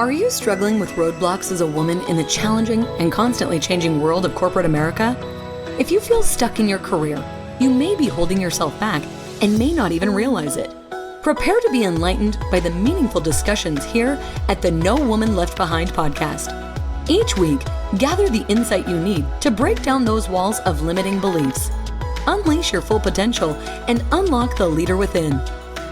Are you struggling with roadblocks as a woman in the challenging and constantly changing world of corporate America? If you feel stuck in your career, you may be holding yourself back and may not even realize it. Prepare to be enlightened by the meaningful discussions here at the No Woman Left Behind podcast. Each week, gather the insight you need to break down those walls of limiting beliefs. Unleash your full potential and unlock the leader within.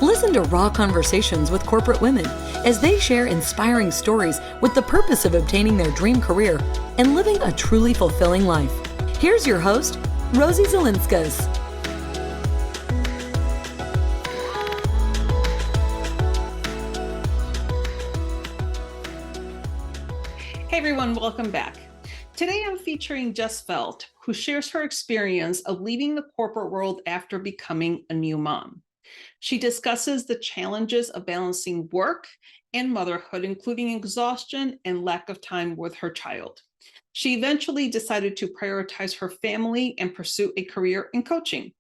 Listen to raw conversations with corporate women as they share inspiring stories with the purpose of obtaining their dream career and living a truly fulfilling life. Here's your host, Rosie Zilinskas. Hey everyone, welcome back. Today I'm featuring Jess Feldt, who shares her experience of leaving the corporate world after becoming a new mom. She discusses the challenges of balancing work and motherhood, including exhaustion and lack of time with her child. She eventually decided to prioritize her family and pursue a career in coaching.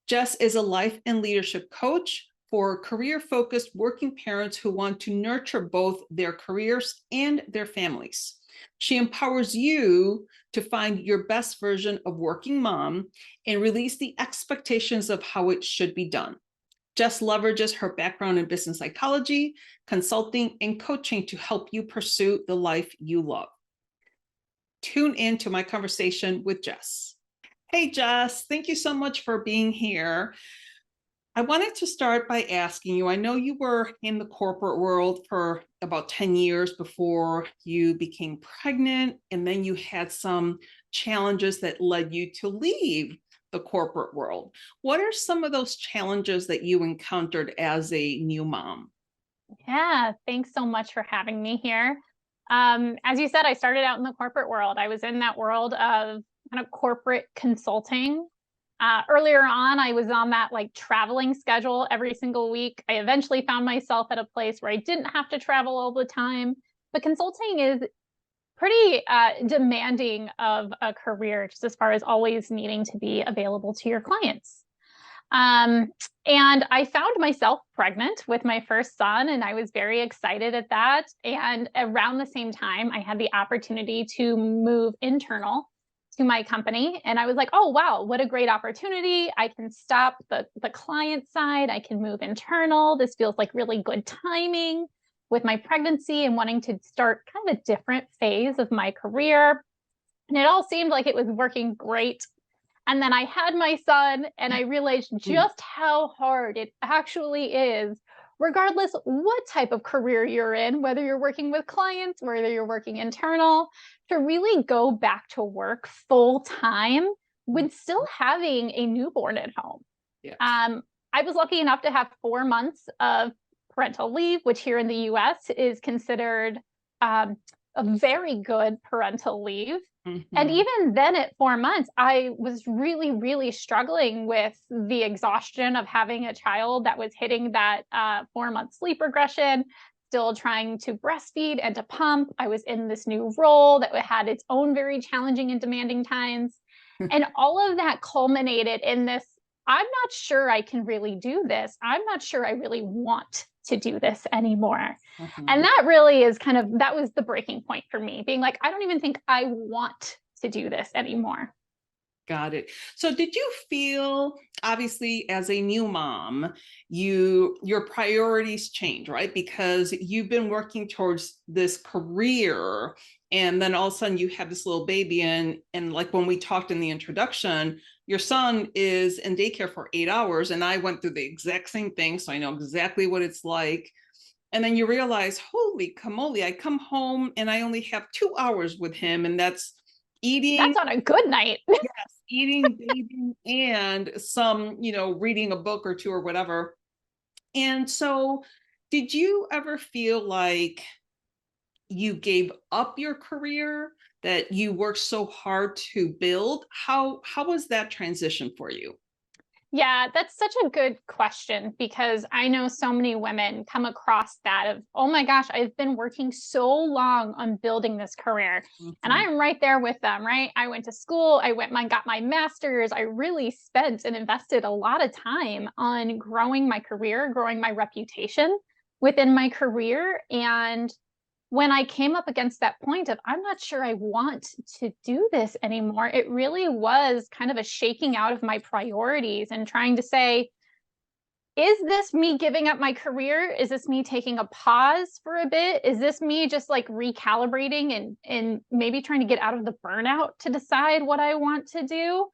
Jess is a life and leadership coach for career-focused working parents who want to nurture both their careers and their families. She empowers you to find your best version of working mom and release the expectations of how it should be done. Jess leverages her background in business psychology, consulting, and coaching to help you pursue the life you love. Tune in to my conversation with Jess. Hey, Jess, thank you so much for being here. I wanted to start by asking you, I know you were in the corporate world for about 10 years before you became pregnant, and then you had some challenges that led you to leave the corporate world. What are some of those challenges that you encountered as a new mom? Yeah, thanks so much for having me here. As you said, I started out in the corporate world. I was in that world of kind of corporate consulting. Earlier on, I was on that like traveling schedule every single week. I eventually found myself at a place where I didn't have to travel all the time. But consulting is pretty demanding of a career, just as far as always needing to be available to your clients. And I found myself pregnant with my first son, and I was very excited at that. And around the same time, I had the opportunity to move internal to my company. And I was like, oh, wow, what a great opportunity. I can stop the client side. I can move internal. This feels like really good timing with my pregnancy and wanting to start kind of a different phase of my career. And it all seemed like it was working great. And then I had my son, and I realized just how hard it actually is, regardless what type of career you're in, whether you're working with clients, whether you're working internal, to really go back to work full time when still having a newborn at home. Yes. I was lucky enough to have 4 months of parental leave, which here in the US is considered a very good parental leave. And even then at 4 months, I was really, really struggling with the exhaustion of having a child that was hitting that 4-month sleep regression, still trying to breastfeed and to pump. I was in this new role that had its own very challenging and demanding times. And all of that culminated in this, I'm not sure I can really do this. I'm not sure I really want to do this anymore. And that really is that was the breaking point for me, being like, I don't even think I want to do this anymore. Got it. So did you feel, obviously, as a new mom, your priorities change, right? Because you've been working towards this career, and then all of a sudden you have this little baby, and like when we talked in the introduction, your son is in daycare for 8 hours, and I went through the exact same thing, so I know exactly what it's like. And then you realize, holy camole, I come home and I only have 2 hours with him, and that's eating. That's on a good night. Yes, eating, bathing, and some, reading a book or two or whatever. And so did you ever feel like you gave up your career that you worked so hard to build? How was that transition for you? Yeah, that's such a good question, because I know so many women come across that of, oh my gosh, I've been working so long on building this career. And I'm right there with them, right? I went to school, I got my master's. I really spent and invested a lot of time on growing my career, growing my reputation within my career. And when I came up against that point of, I'm not sure I want to do this anymore, it really was kind of a shaking out of my priorities and trying to say, is this me giving up my career? Is this me taking a pause for a bit? Is this me just like recalibrating and maybe trying to get out of the burnout to decide what I want to do?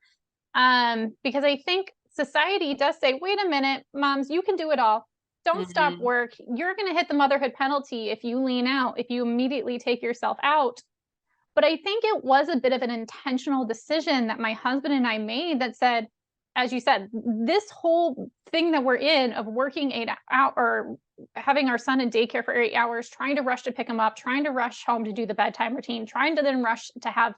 Because I think society does say, wait a minute, moms, you can do it all. Don't stop work. You're going to hit the motherhood penalty if you lean out, if you immediately take yourself out. But I think it was a bit of an intentional decision that my husband and I made that said, as you said, this whole thing that we're in of working 8 hours or having our son in daycare for 8 hours, trying to rush to pick him up, trying to rush home to do the bedtime routine, trying to then rush to have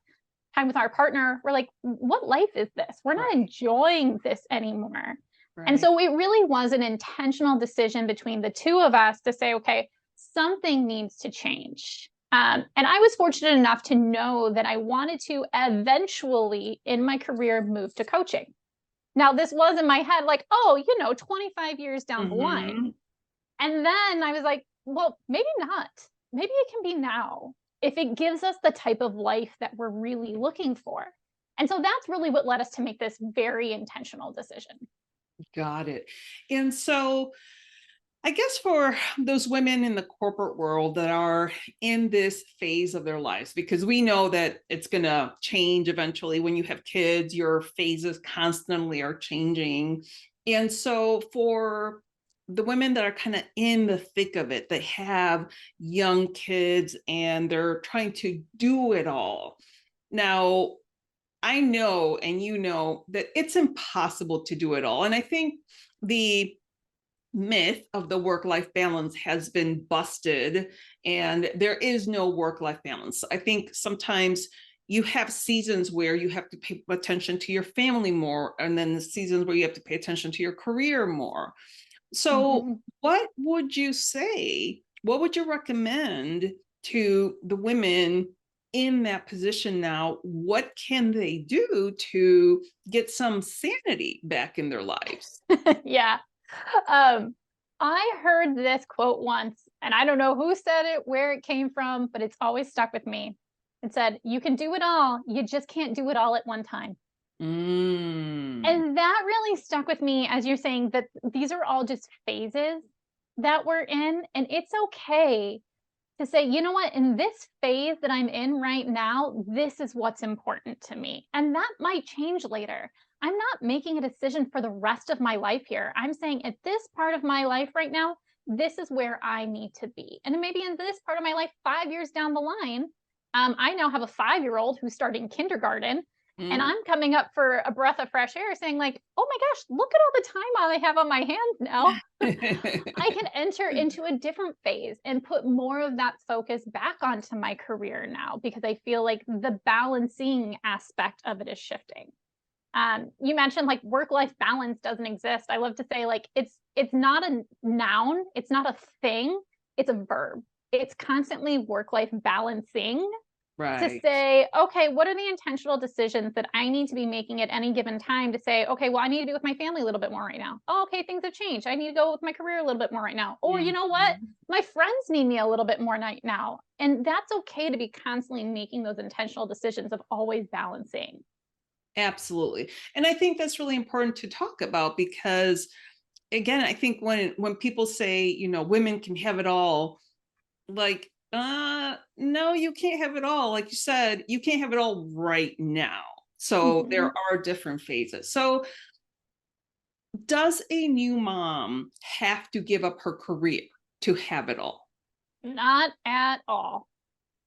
time with our partner. We're like, what life is this? We're not enjoying this anymore. Right. And so it really was an intentional decision between the two of us to say, okay, something needs to change. And I was fortunate enough to know that I wanted to eventually in my career move to coaching. Now, this was in my head like, 25 years down the line. And then I was like, well, maybe not. Maybe it can be now if it gives us the type of life that we're really looking for. And so that's really what led us to make this very intentional decision. Got it. And so I guess for those women in the corporate world that are in this phase of their lives, because we know that it's going to change eventually when you have kids, your phases constantly are changing. And so for the women that are kind of in the thick of it, they have young kids and they're trying to do it all. Now, I know, and you know, that it's impossible to do it all. And I think the myth of the work-life balance has been busted, and there is no work-life balance. I think sometimes you have seasons where you have to pay attention to your family more, and then the seasons where you have to pay attention to your career more. So what would you say, what would you recommend to the women in that position now? What can they do to get some sanity back in their lives? Yeah. I heard this quote once, and I don't know who said it, where it came from, but it's always stuck with me. It said, you can do it all, you just can't do it all at one time. And that really stuck with me as you're saying that these are all just phases that we're in. And it's okay to say, you know what, in this phase that I'm in right now, this is what's important to me. And that might change later. I'm not making a decision for the rest of my life here. I'm saying at this part of my life right now, this is where I need to be. And maybe in this part of my life, 5 years down the line, I now have a 5-year-old who's starting kindergarten. And I'm coming up for a breath of fresh air saying like, oh my gosh, look at all the time I have on my hands now. I can enter into a different phase and put more of that focus back onto my career now, because I feel like the balancing aspect of it is shifting. You mentioned like work-life balance doesn't exist. I love to say like, it's not a noun. It's not a thing. It's a verb. It's constantly work-life balancing. Right. To say, okay, what are the intentional decisions that I need to be making at any given time to say, okay, well, I need to be with my family a little bit more right now. Oh, okay, things have changed. I need to go with my career a little bit more right now. Or you know what? My friends need me a little bit more right now. And that's okay to be constantly making those intentional decisions of always balancing. Absolutely. And I think that's really important to talk about, because again, I think when people say, you know, women can have it all, like, no, you can't have it all. Like you said, you can't have it all right now. So there are different phases. So does a new mom have to give up her career to have it all? Not at all.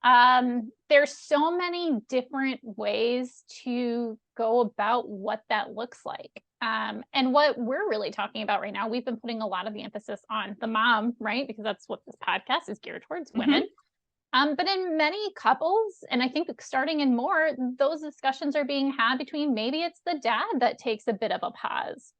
There's so many different ways to go about what that looks like. And what we're really talking about right now, we've been putting a lot of the emphasis on the mom, right? Because that's what this podcast is geared towards, women. But in many couples, and I think starting in more, those discussions are being had between maybe it's the dad that takes a bit of a pause.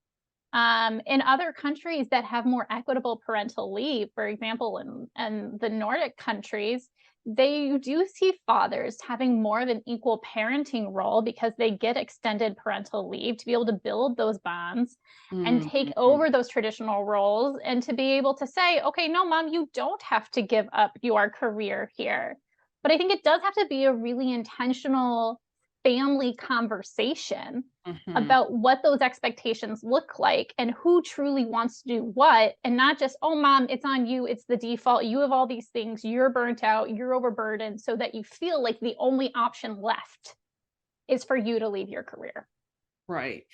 In other countries that have more equitable parental leave, for example, in the Nordic countries, they do see fathers having more of an equal parenting role because they get extended parental leave to be able to build those bonds and take Mhm. over those traditional roles and to be able to say, okay, no, mom, you don't have to give up your career here. But I think it does have to be a really intentional family conversation Mhm. about what those expectations look like and who truly wants to do what, and not just, oh, mom, it's on you, it's the default, you have all these things, you're burnt out, you're overburdened, so that you feel like the only option left is for you to leave your career. Right.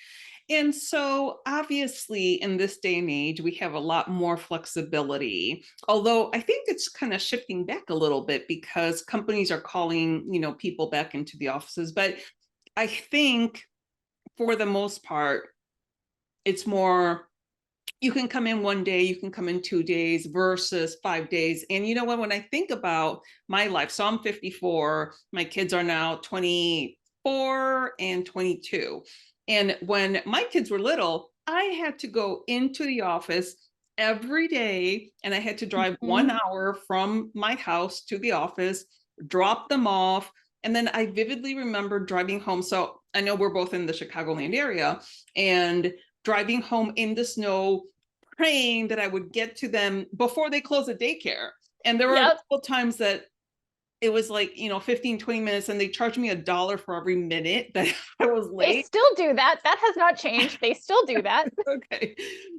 And so, obviously, in this day and age, we have a lot more flexibility. Although I think it's kind of shifting back a little bit because companies are calling, people back into the offices. But I think for the most part, it's more you can come in one day, you can come in 2 days versus 5 days. And you know what? When I think about my life, so I'm 54, my kids are now 24 and 22. And when my kids were little, I had to go into the office every day and I had to drive Mhm. 1 hour from my house to the office, drop them off. And then I vividly remember driving home. So I know we're both in the Chicagoland area, and driving home in the snow, praying that I would get to them before they close the daycare. And there were a Yep. couple of times that it was like, 15, 20 minutes, and they charged me $1 for every minute that I was They late. still do that. That has not changed. They still do that. Okay.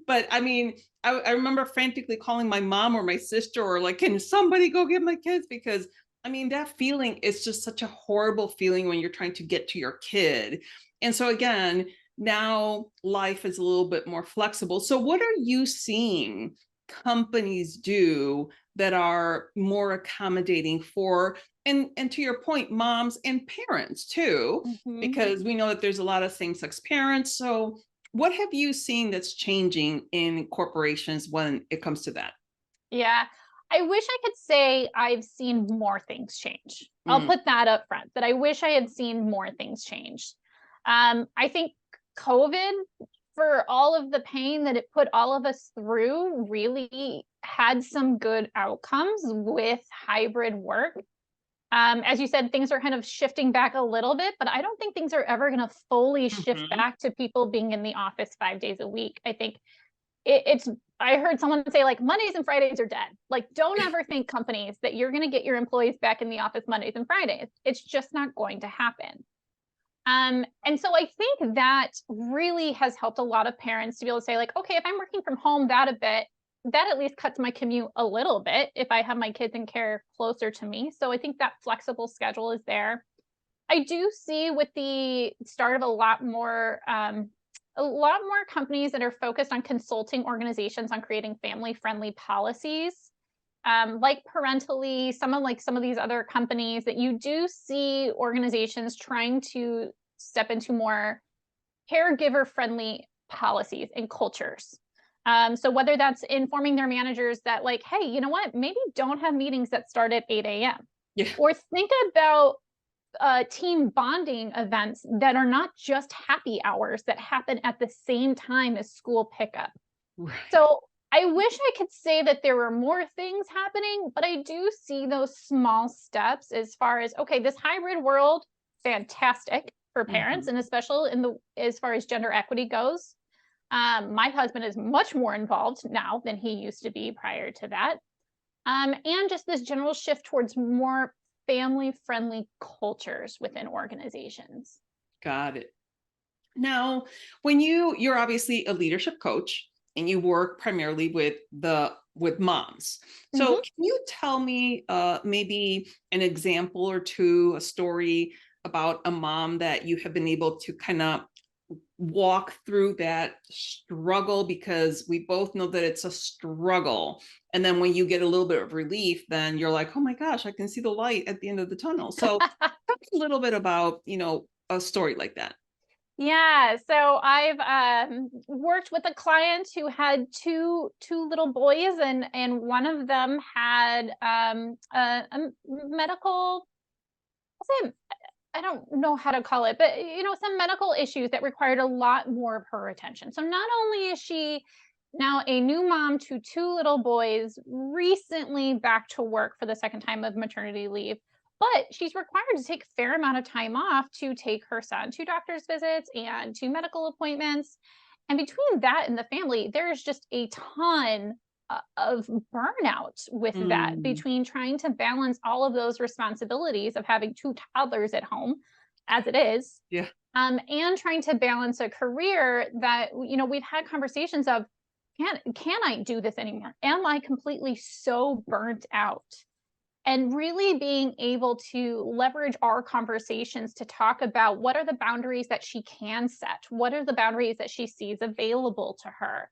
But I mean, I remember frantically calling my mom or my sister or like, can somebody go get my kids? Because I mean, that feeling is just such a horrible feeling when you're trying to get to your kid. And so again, now life is a little bit more flexible. So what are you seeing companies do that are more accommodating for, and to your point, moms and parents too, Mhm. because we know that there's a lot of same-sex parents. So what have you seen that's changing in corporations when it comes to that? Yeah. I wish I could say I've seen more things change. I'll Mm, put that up front, that I wish I had seen more things change. I think COVID, for all of the pain that it put all of us through, really had some good outcomes with hybrid work. As you said, things are kind of shifting back a little bit, but I don't think things are ever going to fully shift mhm. back to people being in the office 5 days a week. I think it's I heard someone say like Mondays and Fridays are dead. Like, don't ever think, companies, that you're going to get your employees back in the office Mondays and Fridays. It's just not going to happen. And so I think that really has helped a lot of parents to be able to say, like, okay, if I'm working from home that a bit, that at least cuts my commute a little bit if I have my kids in care closer to me. So I think that flexible schedule is there. I do see with the start of a lot more companies that are focused on consulting organizations on creating family-friendly policies, like Parentally, some of these other companies, that you do see organizations trying to step into more caregiver-friendly policies and cultures. So whether that's informing their managers that, like, hey, you know what, maybe don't have meetings that start at 8 a.m. Yeah. Or think about team bonding events that are not just happy hours that happen at the same time as school pickup. Right. So I wish I could say that there were more things happening, but I do see those small steps as far as, okay, this hybrid world, fantastic for parents, Mhm. and especially as far as gender equity goes. My husband is much more involved now than he used to be prior to that. And just this general shift towards more family friendly cultures within organizations. Got it. Now, when you're obviously a leadership coach and you work primarily with moms. So Mhm. can you tell me maybe an example or two, a story about a mom that you have been able to kind of walk through that struggle, because we both know that it's a struggle, and then when you get a little bit of relief, then you're like, oh my gosh, I can see the light at the end of the tunnel. So talk a little bit about a story like that. Yeah, so I've worked with a client who had two little boys, and one of them had a medical, I'll say I don't know how to call it, but some medical issues that required a lot more of her attention. So not only is she now a new mom to two little boys, recently back to work for the second time of maternity leave, but she's required to take a fair amount of time off to take her son to doctor's visits and to medical appointments. And between that and the family, there's just a ton of burnout with that, Mm, between trying to balance all of those responsibilities of having two toddlers at home as it is, yeah. and trying to balance a career that, we've had conversations of, can I do this anymore? Am I completely so burnt out? And really being able to leverage our conversations to talk about what are the boundaries that she can set, what are the boundaries that she sees available to her.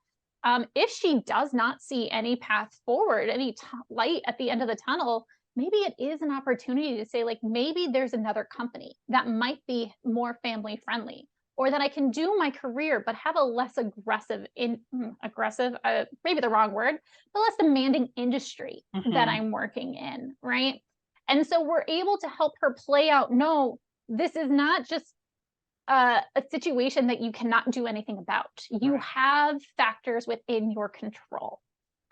If she does not see any path forward, any light at the end of the tunnel, maybe it is an opportunity to say, like, maybe there's another company that might be more family friendly, or that I can do my career but have a less aggressive, maybe the wrong word, but less demanding industry that Mhm. I'm working in, right? And so we're able to help her play out, no, this is not just a situation that you cannot do anything about. You Right. have factors within your control.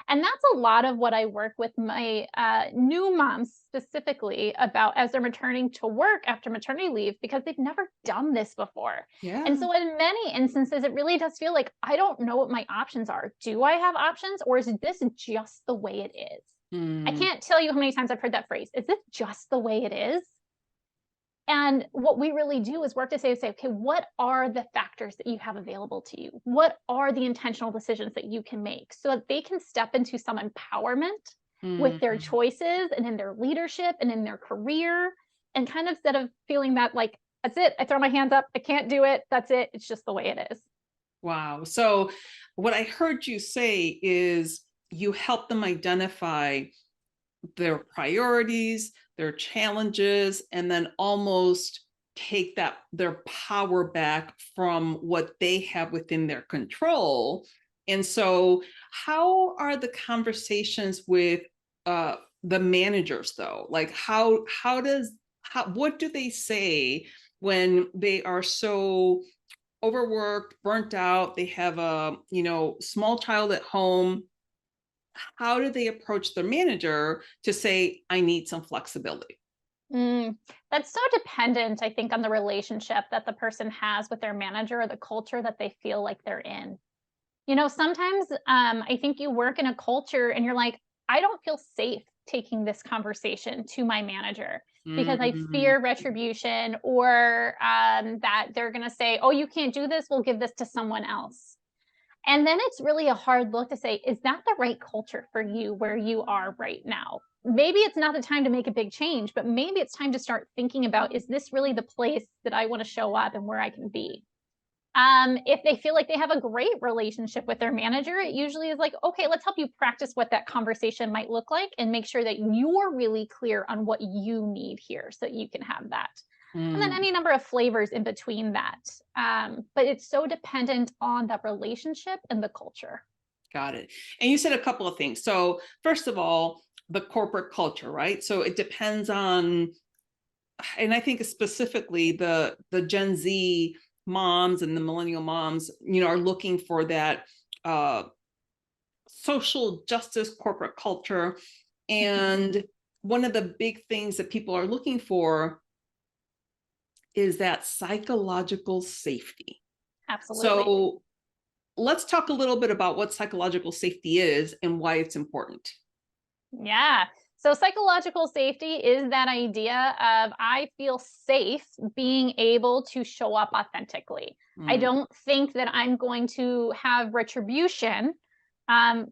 And that's a lot of what I work with my new moms specifically about as they're returning to work after maternity leave, because they've never done this before. And Yeah. so, in many instances, it really does feel like I don't know what my options are. Do I have options, or is this just the way it is? I Mm, can't tell you how many times I've heard that phrase. Is this just the way it is? And what we really do is work to say, okay, what are the factors that you have available to you? What are the intentional decisions that you can make so that they can step into some empowerment with their mhm. choices and in their leadership and in their career? And kind of, instead of feeling that, like, that's it, I throw my hands up, I can't do it, that's it, it's just the way it is. Wow. So what I heard you say is you help them identify their priorities, their challenges, and then almost take that their power back from what they have within their control. And so how are the conversations with the managers though? Like what do they say when they are so overworked, burnt out, they have a, small child at home? How do they approach their manager to say, I need some flexibility? Mm, that's so dependent, I think, on the relationship that the person has with their manager or the culture that they feel like they're in. Sometimes I think you work in a culture and you're like, I don't feel safe taking this conversation to my manager because I Mm, fear retribution, or that they're going to say, oh, you can't do this, we'll give this to someone else. And then it's really a hard look to say, is that the right culture for you where you are right now? Maybe it's not the time to make a big change, but maybe it's time to start thinking about, is this really the place that I want to show up and where I can be? If they feel like they have a great relationship with their manager, it usually is like, okay, let's help you practice what that conversation might look like and make sure that you're really clear on what you need here so that you can have that. And then mm, any number of flavors in between that. But it's so dependent on the relationship and the culture. got it. And you said a couple of things. So, first of all, the corporate culture, right? So it depends on, and I think specifically the Gen Z moms and the millennial moms, are looking for that uh, social justice corporate culture. Mhm. And one of the big things that people are looking for is that psychological safety. Absolutely. So let's talk a little bit about what psychological safety is and why it's important. Yeah. So psychological safety is that idea of, I feel safe being able to show up authentically. I Mm, don't think that I'm going to have retribution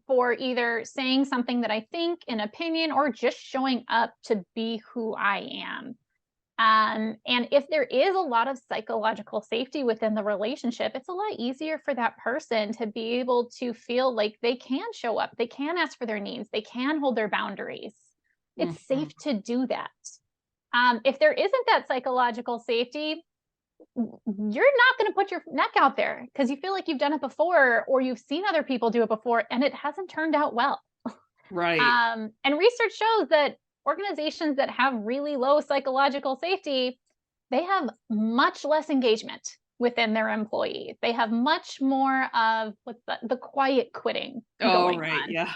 for either saying something that I think, an opinion, or just showing up to be who I am. And if there is a lot of psychological safety within the relationship, it's a lot easier for that person to be able to feel like they can show up, they can ask for their needs, they can hold their boundaries. It's mhm. safe to do that. If there isn't that psychological safety, you're not going to put your neck out there because you feel like you've done it before, or you've seen other people do it before and it hasn't turned out well. Right. And research shows that organizations that have really low psychological safety, they have much less engagement within their employees. They have much more of what's the quiet quitting Oh, going right. on. Yeah.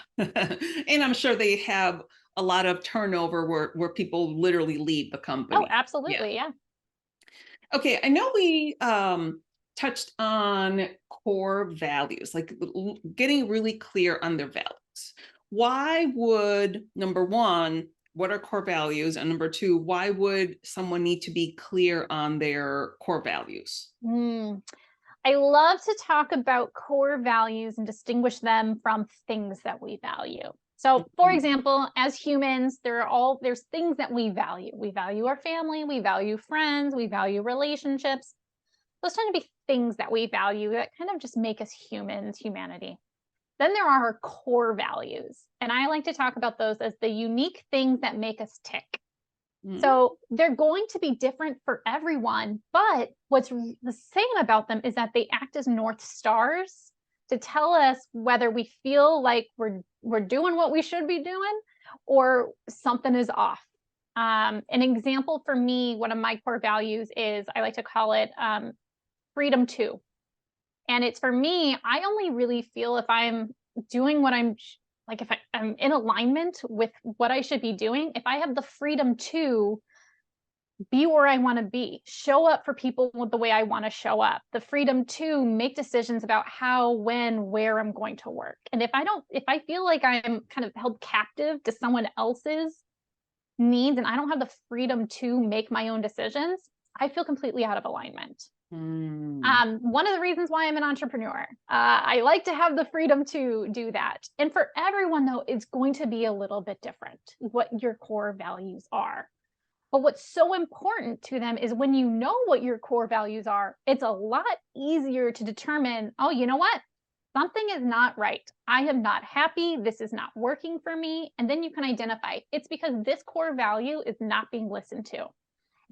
And I'm sure they have a lot of turnover where people literally leave the Oh, company. Yeah. absolutely. Yeah. Okay. I know we touched on core values, like getting really clear on their values. Why would, number one, what are core values? And number two, why would someone need to be clear on their core values? Mm. I love to talk about core values and distinguish them from things that we value. So, for Mhm. example, as humans, there's things that we value. We value our family, we value friends, we value relationships. Those tend to be things that we value that kind of just make us humans, humanity. Then there are our core values, and I like to talk about those as the unique things that make us tick. Mm. So they're going to be different for everyone, but what's the same about them is that they act as North Stars to tell us whether we feel like we're doing what we should be doing or something is off. An example for me, one of my core values is I like to call it freedom to. And it's for me, I only really feel if I'm doing what like if I'm in alignment with what I should be doing, if I have the freedom to be where I want to be, show up for people with the way I want to show up, the freedom to make decisions about how, when, where I'm going to work. And if I feel like I'm kind of held captive to someone else's needs and I don't have the freedom to make my own decisions, I feel completely out of alignment. Mm. One of the reasons why I'm an entrepreneur, I like to have the freedom to do that. And for everyone, though, it's going to be a little bit different what your core values are. But what's so important to them is when you know what your core values are, it's a lot easier to determine, oh, you know what? Something is not right. I am not happy. This is not working for me. And then you can identify it's because this core value is not being listened to.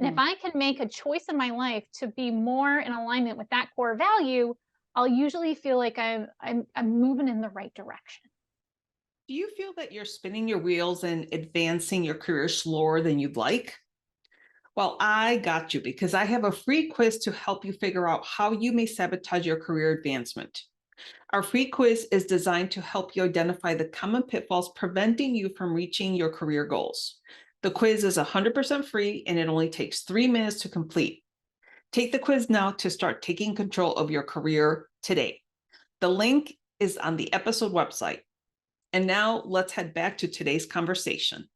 And if Mm. I can make a choice in my life to be more in alignment with that core value, I'll usually feel like I'm moving in the right direction. Do you feel that you're spinning your wheels and advancing your career slower than you'd like? Well, I got you because I have a free quiz to help you figure out how you may sabotage your career advancement. Our free quiz is designed to help you identify the common pitfalls preventing you from reaching your career goals. The quiz is 100% free and it only takes 3 minutes to complete. Take the quiz now to start taking control of your career today. The link is on the episode website. And now let's head back to today's conversation.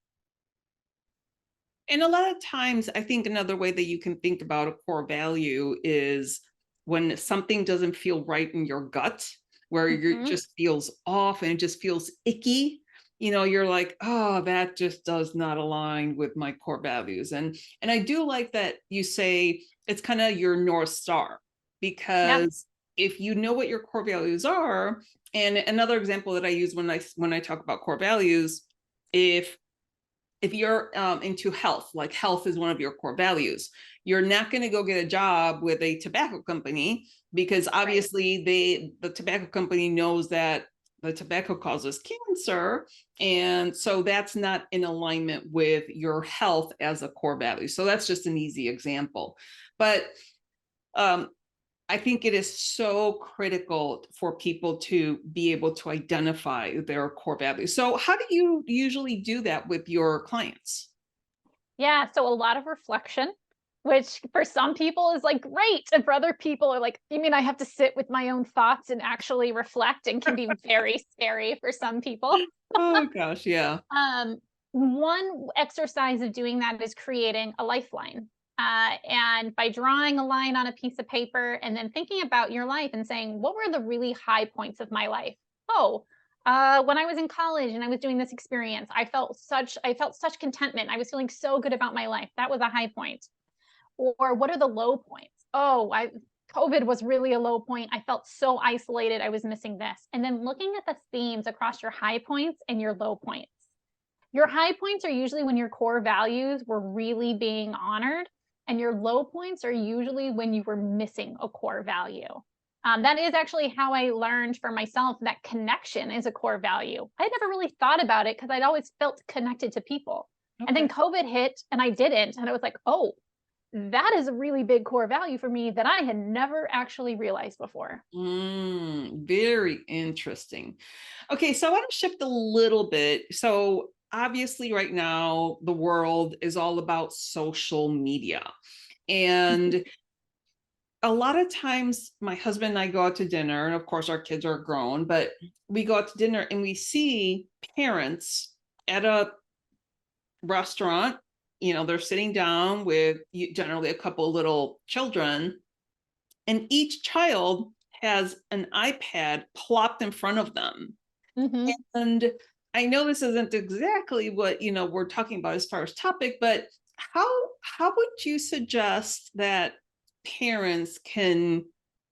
And a lot of times, I think another way that you can think about a core value is when something doesn't feel right in your gut, where it Mhm. just feels off and it just feels icky. You're like, oh, that just does not align with my core values. And I do like that you say it's kind of your North Star, Yeah. because if you know what your core values are, and another example that I use when I talk about core values, if you're into health, like health is one of your core values, you're not going to go get a job with a tobacco company because obviously the tobacco company knows that the tobacco causes cancer. And so that's not in alignment with your health as a core value. So that's just an easy example. But I think it is so critical for people to be able to identify their core values. So how do you usually do that with your clients? Yeah. So a lot of reflection, which for some people is like great. And for other people are like, you mean I have to sit with my own thoughts and actually reflect and can be very scary for some people. Oh gosh, yeah. Um, One exercise of doing that is creating a lifeline. And by drawing a line on a piece of paper and then thinking about your life and saying, what were the really high points of my life? Oh, when I was in college and I was doing this experience, I felt such contentment. I was feeling so good about my life. That was a high point. Or what are the low points? Oh, COVID was really a low point. I felt so isolated. I was missing this. And then looking at the themes across your high points and your low points. Your high points are usually when your core values were really being honored, and your low points are usually when you were missing a core value. That is actually how I learned for myself that connection is a core value. I never really thought about it because I'd always felt connected to people. And then Okay. COVID hit and I didn't. And I was like, oh, that is a really big core value for me that I had never actually realized before. Very interesting. Okay, so I want to shift a little bit. So obviously right now the world is all about social media. And a lot of times my husband and I go out to dinner, and of course our kids are grown, but we go out to dinner and we see parents at a restaurant, they're sitting down with generally a couple little children, and each child has an iPad plopped in front of them. Mm-hmm. And I know this isn't exactly what we're talking about as far as topic, but how would you suggest that parents can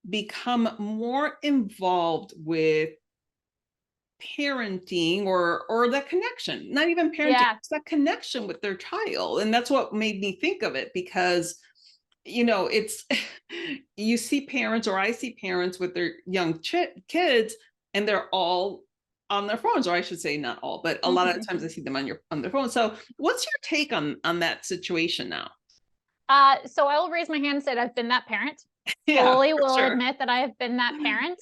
become more involved with parenting or that connection, not even parenting, it's that connection with their child? And that's what made me think of it, because it's you see parents, or I see parents with their young kids, and they're all on their phones, or I should say not all, but a lot of times I see them on their phone. So what's your take on that situation now? So I will raise my hand and say I've been that parent. Yeah, Fully will sure. admit that I have been that parent.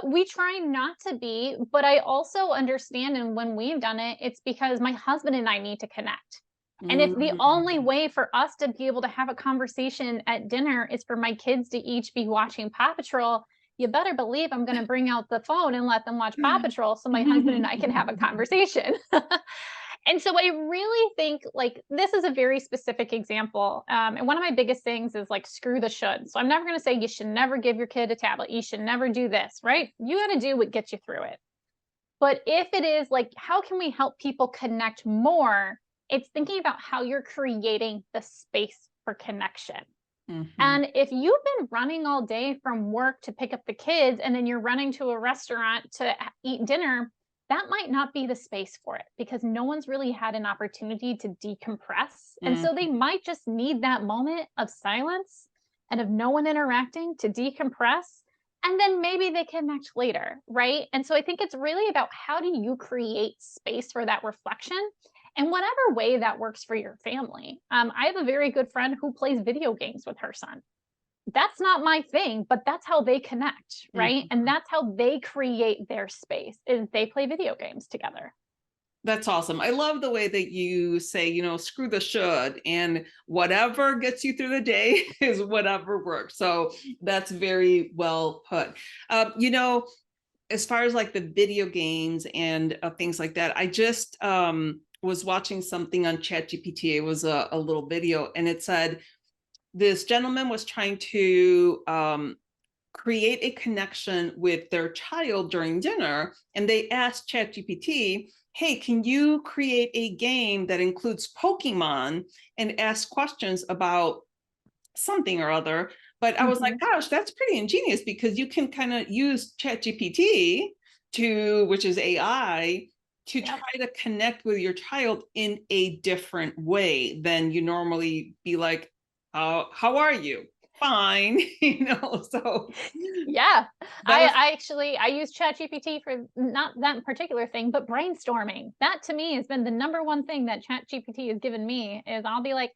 We try not to be, but I also understand, and when we've done it, it's because my husband and I need to connect. And if the only way for us to be able to have a conversation at dinner is for my kids to each be watching Paw Patrol, you better believe I'm going to bring out the phone and let them watch Paw Patrol so my husband and I can have a conversation. And so I really think like this is a very specific example. And one of my biggest things is like, screw the should. So I'm never going to say you should never give your kid a tablet. You should never do this, right? You got to do what gets you through it. But if it is like, how can we help people connect more? It's thinking about how you're creating the space for connection. And if you've been running all day from work to pick up the kids, and then you're running to a restaurant to eat dinner, that might not be the space for it, because no one's really had an opportunity to decompress. And so they might just need that moment of silence and of no one interacting to decompress. And then maybe they connect later, right? And so I think it's really about how do you create space for that reflection, and whatever way that works for your family. I have a very good friend who plays video games with her son. That's not my thing, but that's how they connect, right? And that's how they create their space, is they play video games together. That's awesome. I love the way that you say, screw the should, and whatever gets you through the day is whatever works. So that's very well put. As far as like the video games and things like that, I just was watching something on ChatGPT. It was a little video, and it said this gentleman was trying to create a connection with their child during dinner, and they asked ChatGPT, hey, can you create a game that includes Pokemon and ask questions about something or other? But I was like, gosh, that's pretty ingenious, because you can kind of use ChatGPT which is AI, to try to connect with your child in a different way than you normally be like, how are you? Fine. So yeah, I use ChatGPT for not that particular thing, but brainstorming. That to me has been the number one thing that ChatGPT has given me. Is I'll be like,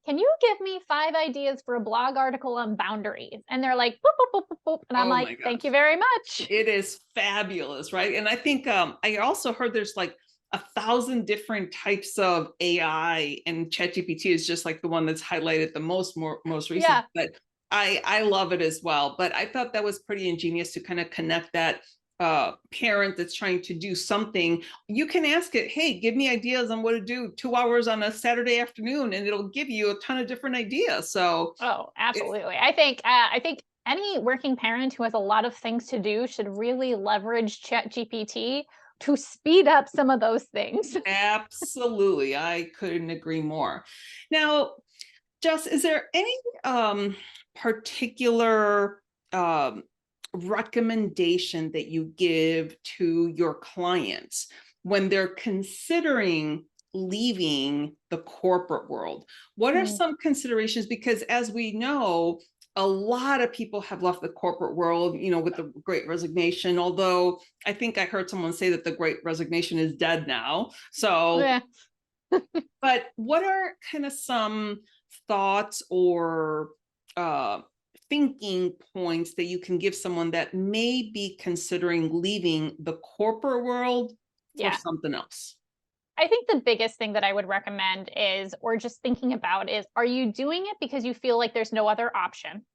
can you give me 5 ideas for a blog article on boundaries? And they're like, boop, boop, boop, boop, boop. And I'm like, thank you very much. It is fabulous, right? And I think I also heard there's like 1,000 different types of AI, and ChatGPT is just like the one that's highlighted the most recent. Yeah. But I love it as well. But I thought that was pretty ingenious to kind of connect that parent that's trying to do something. You can ask it, hey, give me ideas on what to do 2 hours on a Saturday afternoon, and it'll give you a ton of different ideas. So absolutely. I think any working parent who has a lot of things to do should really leverage ChatGPT to speed up some of those things. Absolutely. I couldn't agree more. Now, Jess, is there any particular recommendation that you give to your clients when they're considering leaving the corporate world? What are some considerations? Because as we know, a lot of people have left the corporate world, with the Great Resignation, although I think I heard someone say that the Great Resignation is dead now. So, but what are kind of some thoughts or thinking points that you can give someone that may be considering leaving the corporate world for something else? I think the biggest thing that I would recommend is, or just thinking about is, are you doing it because you feel like there's no other option?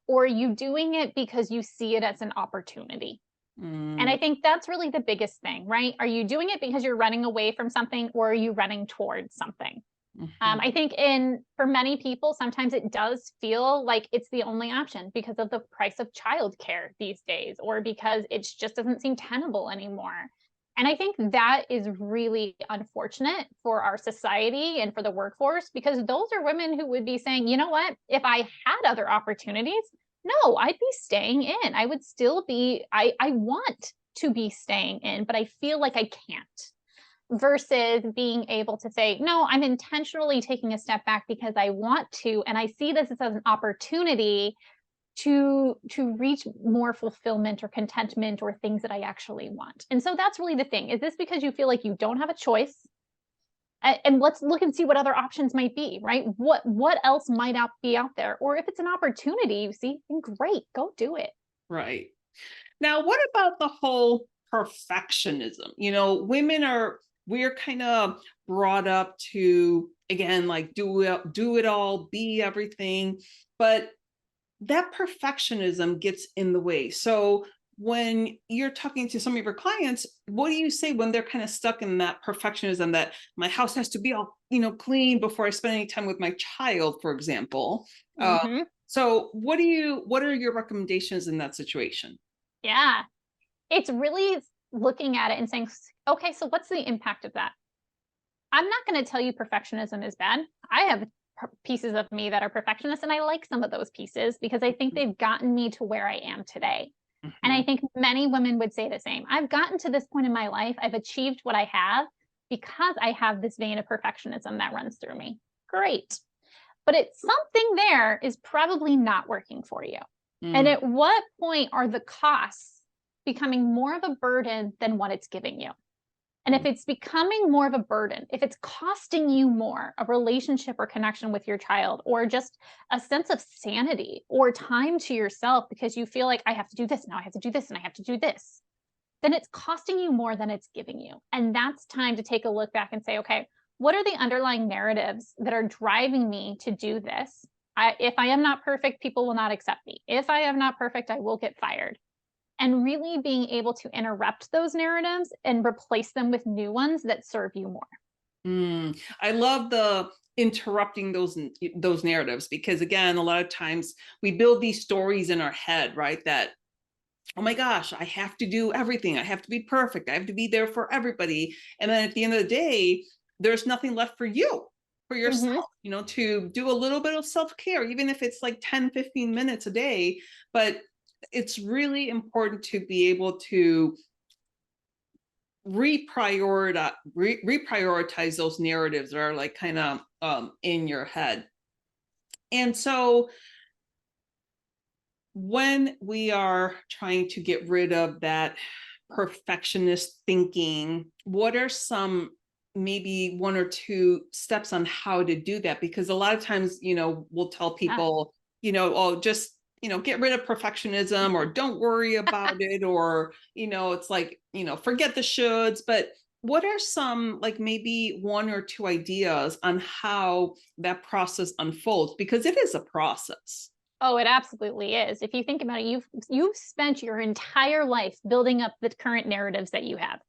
Or are you doing it because you see it as an opportunity? And I think that's really the biggest thing, right? Are you doing it because you're running away from something, or are you running towards something? I think for many people, sometimes it does feel like it's the only option because of the price of childcare these days, or because it just doesn't seem tenable anymore. And I think that is really unfortunate for our society and for the workforce, because those are women who would be saying, you know what, if I had other opportunities, no, I'd be staying in. I would still be, I want to be staying in, but I feel like I can't. Versus being able to say, no, I'm intentionally taking a step back because I want to, and I see this as an opportunity to reach more fulfillment or contentment or things that I actually want. And so that's really the thing. Is this because you feel like you don't have a choice? And let's look and see what other options might be, right? What else might be out there? Or if it's an opportunity, you see, then great, go do it. Right. Now, what about the whole perfectionism? We're kind of brought up to, again, like do it all, be everything, but that perfectionism gets in the way. So when you're talking to some of your clients, what do you say when they're kind of stuck in that perfectionism, that my house has to be all, clean before I spend any time with my child, for example? So what are your recommendations in that situation? Yeah, it's really looking at it and saying, okay, so what's the impact of that? I'm not going to tell you perfectionism is bad. I have pieces of me that are perfectionists, and I like some of those pieces because I think they've gotten me to where I am today. And I think many women would say the same. I've gotten to this point in my life. I've achieved what I have because I have this vein of perfectionism that runs through me. Great. But it's something there is probably not working for you. And at what point are the costs becoming more of a burden than what it's giving you? And if it's becoming more of a burden, if it's costing you more, a relationship or connection with your child, or just a sense of sanity or time to yourself because you feel like I have to do this, now I have to do this, and I have to do this, then it's costing you more than it's giving you. And that's time to take a look back and say, okay, what are the underlying narratives that are driving me to do this? If I am not perfect, people will not accept me. If I am not perfect, I will get fired. And really being able to interrupt those narratives and replace them with new ones that serve you more. I love the interrupting those narratives, because again, a lot of times we build these stories in our head, right? That, oh my gosh, I have to do everything. I have to be perfect. I have to be there for everybody. And then at the end of the day, there's nothing left for you, for yourself, to do a little bit of self-care, even if it's like 10, 15 minutes a day. But it's really important to be able to reprioritize those narratives that are like kind of in your head. And so when we are trying to get rid of that perfectionist thinking, what are some, maybe one or two steps on how to do that? Because a lot of times, we'll tell people, oh, just get rid of perfectionism, or don't worry about it, or, it's like, forget the shoulds. But what are some, like maybe one or two ideas on how that process unfolds? Because it is a process. Oh, it absolutely is. If you think about it, you've spent your entire life building up the current narratives that you have.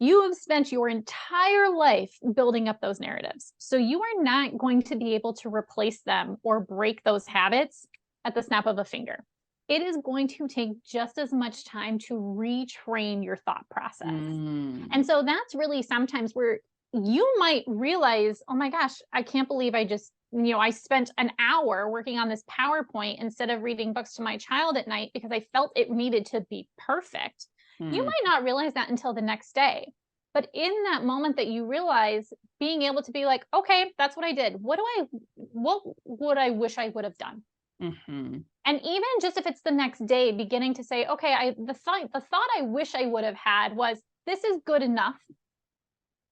You have spent your entire life building up those narratives. So you are not going to be able to replace them or break those habits at the snap of a finger. It is going to take just as much time to retrain your thought process. And so that's really sometimes where you might realize, oh my gosh, I can't believe I just, I spent an hour working on this PowerPoint instead of reading books to my child at night because I felt it needed to be perfect. You might not realize that until the next day. But in that moment that you realize, being able to be like, okay, that's what I did. What would I wish I would have done? And even just if it's the next day, beginning to say, okay, the thought I wish I would have had was, this is good enough.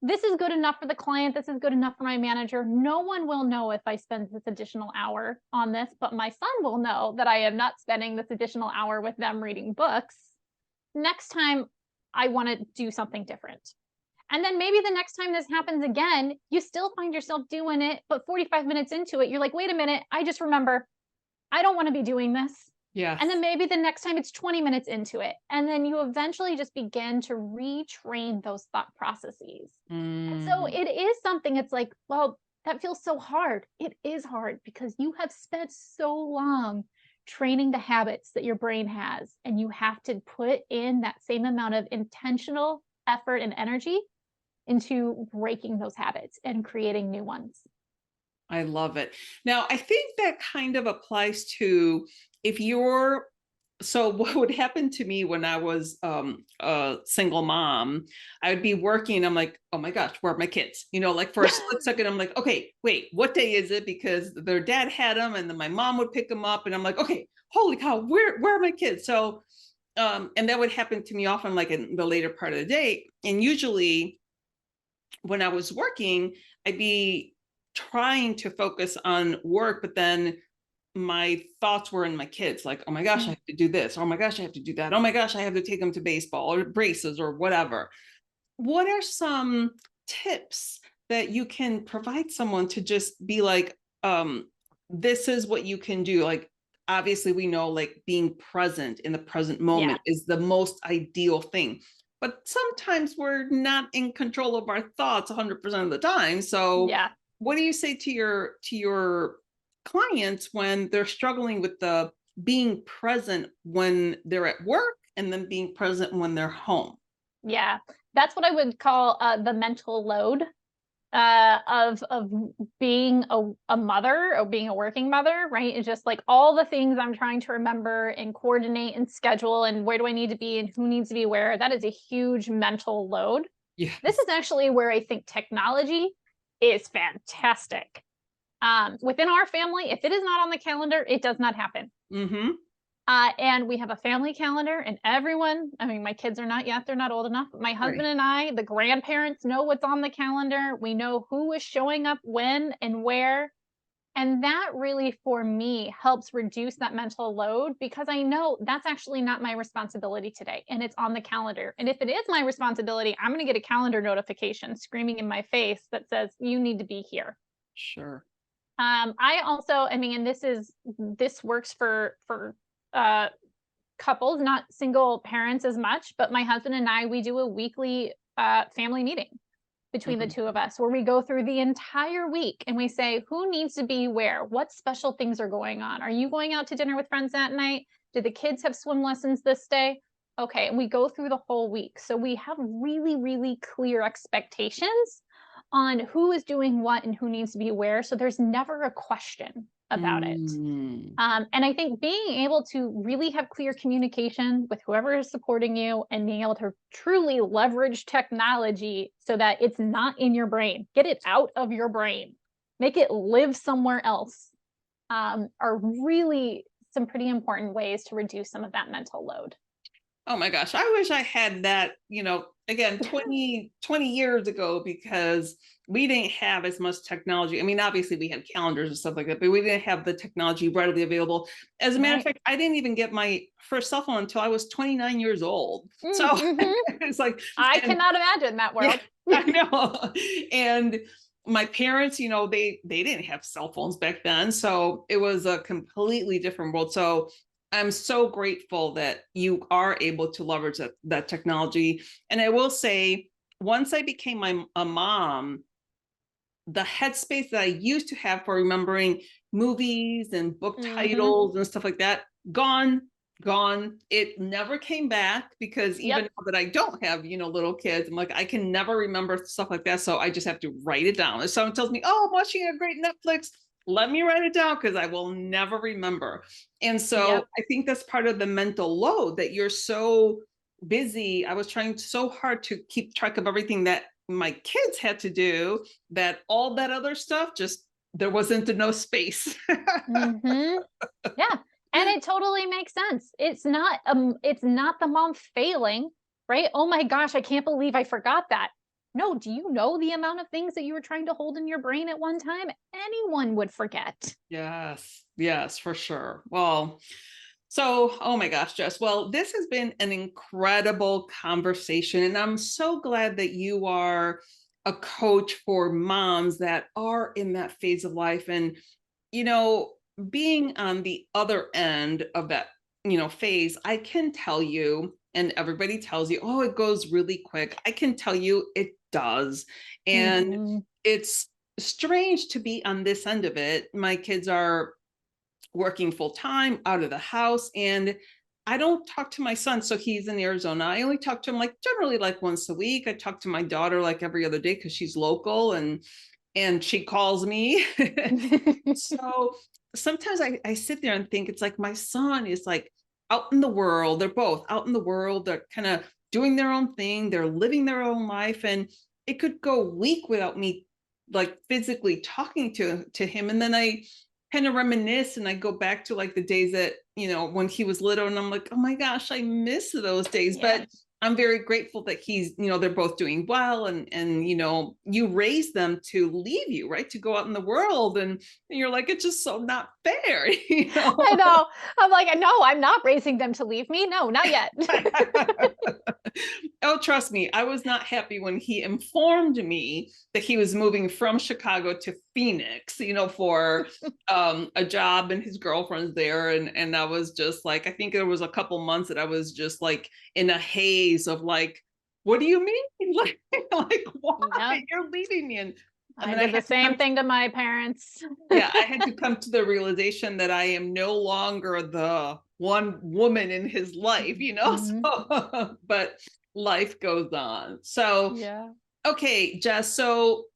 this is good enough for the client. This is good enough for my manager. No one will know if I spend this additional hour on this, but my son will know that I am not spending this additional hour with them reading books. Next time I want to do something different. And then maybe the next time this happens again, you still find yourself doing it, but 45 minutes into it, you're like, wait a minute, I just remember, I don't want to be doing this. Yes. And then maybe the next time it's 20 minutes into it. And then you eventually just begin to retrain those thought processes. And so it is something, it's like, well, that feels so hard. It is hard because you have spent so long training the habits that your brain has, and you have to put in that same amount of intentional effort and energy into breaking those habits and creating new ones. I love it. Now, I think that kind of applies to if you're, so what would happen to me when I was a single mom, I would be working. I'm like, oh my gosh, where are my kids? You know, like for a split second, I'm like, okay, wait, what day is it? Because their dad had them and then my mom would pick them up and I'm like, okay, holy cow, where are my kids? So, and that would happen to me often like in the later part of the day. And usually when I was working, I'd be trying to focus on work, but then my thoughts were in my kids, like, oh my gosh, I have to do this. Oh my gosh, I have to do that. Oh my gosh, I have to take them to baseball or braces or whatever. What are some tips that you can provide someone to just be like, this is what you can do? Like, obviously we know like being present in the present moment is the most ideal thing, but sometimes we're not in control of our thoughts 100% of the time. So what do you say to your clients when they're struggling with the being present when they're at work and then being present when they're home? Yeah, that's what I would call the mental load of being a mother or being a working mother, right? It's just like all the things I'm trying to remember and coordinate and schedule and where do I need to be and who needs to be where. That is a huge mental load. Yeah. This is actually where I think technology is fantastic. Within our family, if it is not on the calendar, it does not happen. And we have a family calendar and everyone, I mean, my kids are not yet, they're not old enough, but my husband and I, the grandparents know what's on the calendar. We know who is showing up when and where. And that really, for me, helps reduce that mental load because I know that's actually not my responsibility today and it's on the calendar. And if it is my responsibility, I'm going to get a calendar notification screaming in my face that says, you need to be here. Sure. I also, I mean, and this works for couples, not single parents as much, but my husband and I, we do a weekly family meeting between the two of us where we go through the entire week and we say, who needs to be where? What special things are going on? Are you going out to dinner with friends that night? Did the kids have swim lessons this day? Okay, and we go through the whole week. So we have really, really clear expectations on who is doing what and who needs to be where. So there's never a question about it. And I think being able to really have clear communication with whoever is supporting you and being able to truly leverage technology so that it's not in your brain, get it out of your brain, make it live somewhere else, are really some pretty important ways to reduce some of that mental load. Oh my gosh, I wish I had that, you know, again, 20 years ago, because we didn't have as much technology. I mean, obviously we had calendars and stuff like that, but we didn't have the technology readily available. As a matter of fact, I didn't even get my first cell phone until I was 29 years old. So it's like, I cannot imagine that world. Yeah, I know. And my parents, you know, they didn't have cell phones back then. So it was a completely different world. So I'm so grateful that you are able to leverage that technology. And I will say, once I became a mom, the headspace that I used to have for remembering movies and book titles and stuff like that, gone. It never came back, because even now that I don't have, you know, little kids, I'm like, I can never remember stuff like that. So I just have to write it down. If someone tells me, oh, I'm watching a great Netflix, let me write it down, because I will never remember. And so I think that's part of the mental load, that you're so busy. I was trying so hard to keep track of everything that my kids had to do, that all that other stuff, just, there wasn't enough space. Yeah. And it totally makes sense. It's not the mom failing, right? Oh my gosh, I can't believe I forgot that. no, do you know the amount of things that you were trying to hold in your brain at one time? Anyone would forget. Yes, yes, for sure. Well, so, oh my gosh, Jess. Well, this has been an incredible conversation, and I'm so glad that you are a coach for moms that are in that phase of life. And, you know, being on the other end of that, phase, I can tell you, and everybody tells you, oh, it goes really quick. I can tell you it does. And it's strange to be on this end of it. My kids are working full time out of the house, and I don't talk to my son. So he's in Arizona. I only talk to him like generally like once a week. I talk to my daughter like every other day because she's local, and she calls me. So sometimes I sit there and think it's like my son is like out in the world. They're both out in the world. They're kind of doing their own thing. They're living their own life. And it could go a week without me like physically talking to him. And then I kind of reminisce and I go back to like the days that, when he was little, and I'm like, oh my gosh, I miss those days. Yeah. But I'm very grateful that he's, they're both doing well, and you raise them to leave you, right? To go out in the world, and you're like, it's just so not fair. I know. I'm like, no, I'm not raising them to leave me. No, not yet. Oh, trust me, I was not happy when he informed me that he was moving from Chicago to Phoenix, for a job, and his girlfriend's there. And I was just like, I think there was a couple months that I was just like in a haze of like, what do you mean? Like why? Yep. You're leaving me? And I did the same thing to my parents. Yeah, I had to come to the realization that I am no longer the one woman in his life, So, but life goes on. So, Yeah. Okay, Jess, so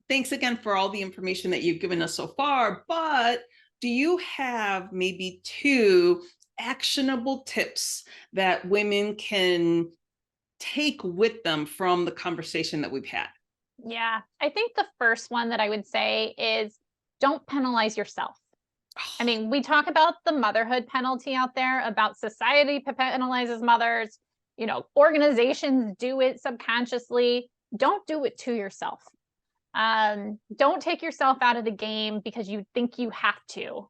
thanks again for all the information that you've given us so far, but do you have maybe 2 actionable tips that women can take with them from the conversation that we've had? Yeah. I think the first one that I would say is don't penalize yourself. I mean, we talk about the motherhood penalty out there, about society penalizes mothers, organizations do it subconsciously. Don't do it to yourself. Don't take yourself out of the game because you think you have to.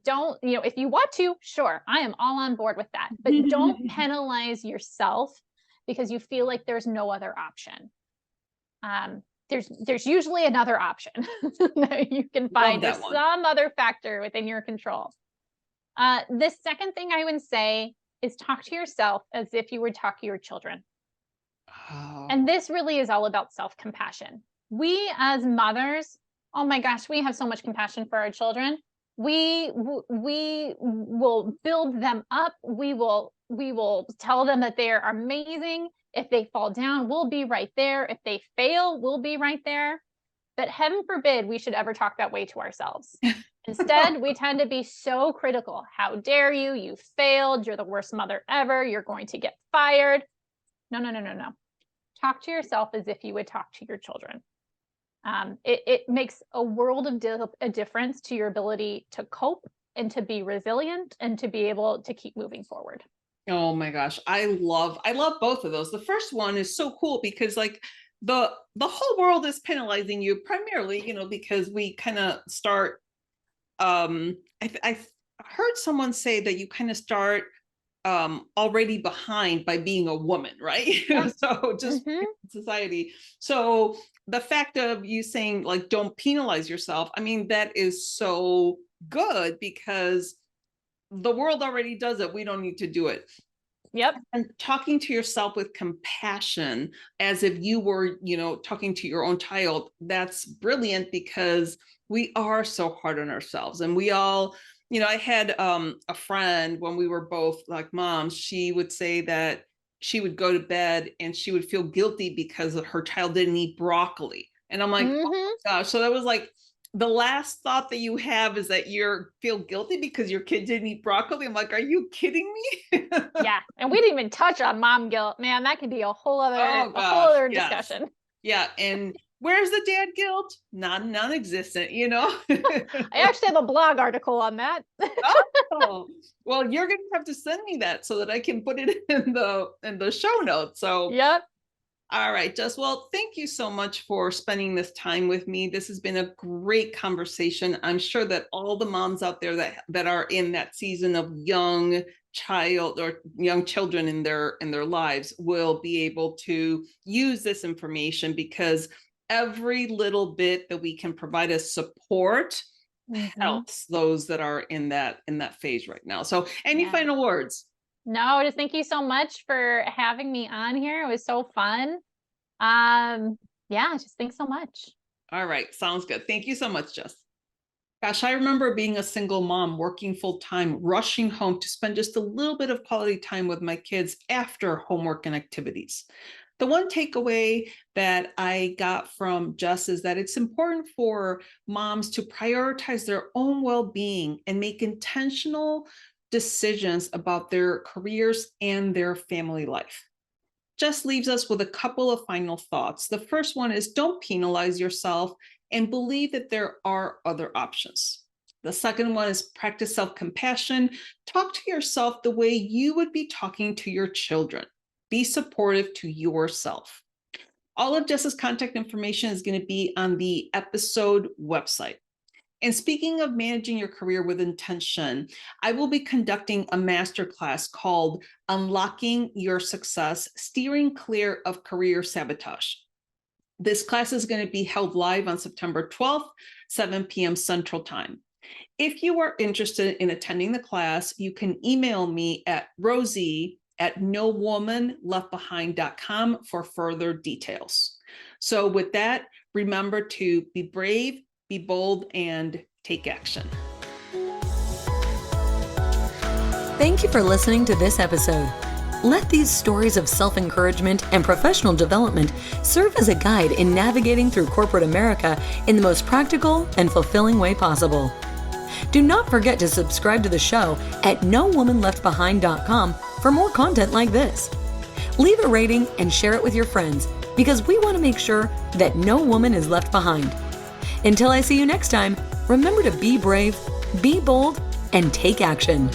Don't, if you want to, sure, I am all on board with that, but don't penalize yourself because you feel like there's no other option. There's usually another option that you can find. There's some other factor within your control. The second thing I would say is talk to yourself as if you would talk to your children. Oh. And this really is all about self-compassion. We as mothers, oh my gosh, we have so much compassion for our children. We will build them up. We will tell them that they are amazing. If they fall down, we'll be right there. If they fail, we'll be right there. But heaven forbid we should ever talk that way to ourselves. Instead, we tend to be so critical. How dare you? You failed. You're the worst mother ever. You're going to get fired. No. Talk to yourself as if you would talk to your children. It makes a world of a difference to your ability to cope and to be resilient and to be able to keep moving forward. Oh my gosh, I love both of those. The first one is so cool because like the whole world is penalizing you primarily, because we kind of start. I heard someone say that you kind of start already behind by being a woman, right? Yeah. So just society. So the fact of you saying like don't penalize yourself, I mean that is so good because the world already does it. We don't need to do it. Yep. And talking to yourself with compassion as if you were, talking to your own child, that's brilliant because we are so hard on ourselves. And we all, I had a friend when we were both like moms, she would say that she would go to bed and she would feel guilty because her child didn't eat broccoli. And I'm like, oh my gosh. So that was like, the last thought that you have is that you feel guilty because your kid didn't eat broccoli. I'm like, are you kidding me? Yeah. And we didn't even touch on mom guilt. Man, that could be a whole other discussion. Yeah. And where's the dad guilt? Non-existent, I actually have a blog article on that. Oh, well, you're going to have to send me that so that I can put it in the show notes. So yep. All right, Jess. Well, thank you so much for spending this time with me. This has been a great conversation. I'm sure that all the moms out there that are in that season of young child or young children in their lives will be able to use this information, because every little bit that we can provide as support helps those that are in that phase right now. So any final words? No, just thank you so much for having me on here. It was so fun. Just thanks so much. All right, sounds good. Thank you so much, Jess. Gosh, I remember being a single mom, working full time, rushing home to spend just a little bit of quality time with my kids after homework and activities. The one takeaway that I got from Jess is that it's important for moms to prioritize their own well-being and make intentional decisions about their careers and their family life. Jess leaves us with a couple of final thoughts. The first one is, don't penalize yourself and believe that there are other options. The second one is, practice self-compassion. Talk to yourself the way you would be talking to your children. Be supportive to yourself. All of Jess's contact information is going to be on the episode website. And speaking of managing your career with intention, I will be conducting a masterclass called Unlocking Your Success, Steering Clear of Career Sabotage. This class is going to be held live on September 12th, 7 p.m. Central Time. If you are interested in attending the class, you can email me at rosie@nowomanleftbehind.com for further details. So with that, remember to be brave, be bold, and take action. Thank you for listening to this episode. Let these stories of self-encouragement and professional development serve as a guide in navigating through corporate America in the most practical and fulfilling way possible. Do not forget to subscribe to the show at nowomanleftbehind.com for more content like this. Leave a rating and share it with your friends, because we want to make sure that no woman is left behind. Until I see you next time, remember to be brave, be bold, and take action.